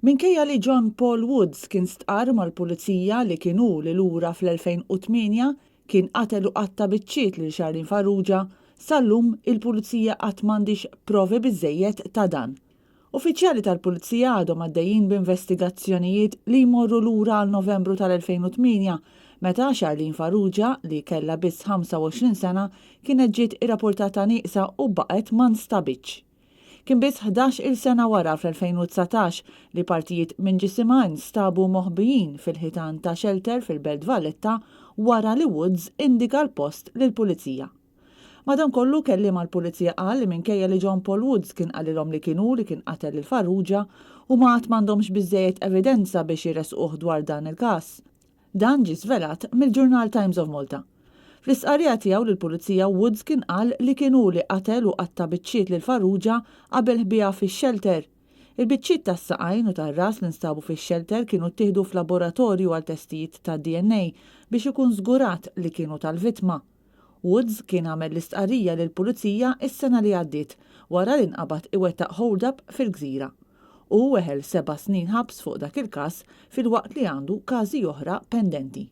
Minkejja li John Paul Woods kien stqar mal-pulizija li kienu li lura fl-2008 kien qatel u qatta biċċiet lil Charlene Farrugia, sal-lum il-pulizija qatt m'għandix provi biżżejjed ta' dan. Uffiċjali tal-pulizija għadhom għaddejjin b'investigazzjonijiet li jmorru lura għal Novembru tal-2008 meta Charlene Farrugia li kellha biss 25 sena kienet ġiet irrappurtata nieqsa u baqgħet ma nstabiċ. Kien biss 11 sena wara fl-2019 li partijiet minn ġisimha nstabu moħbijin fil-ħitan ta' shelter fil-Belt Valletta wara li Woods indika l-post lill-pulizija. Madankollu kellim mal-pulizija qal li minkejja li John Paul Woods kien qalilhom li kien qatel lil Farrugia u ma qatt m'għandhomx biżżejjed evidenza biex jirresquh dwar dan il-każ. Dan ġie żvelat mill-Journal Times of Malta. Fl-istqarrija tiegħu lill-pulizija Woods kien qal li kienu li qatel u qatta biċċiet lil Farrugia qabel ħbiha fix-shelter. Il-biċċiet tas-saqajn u tar-ras li nstabu fix-shelter kienu ttieħdu f'laboratorju għal testijiet ta' DNA biex ikun żgurat li kienu tal-vittma. Woods kien għamel l-istqarrija lill-pulizija is-sena li għaddiet wara li nqabad iwettaq hold-up fil-Gżira. U weħel 7 snin ħabs fuq dak il-każ filwaqt li għandu każi oħra pendenti.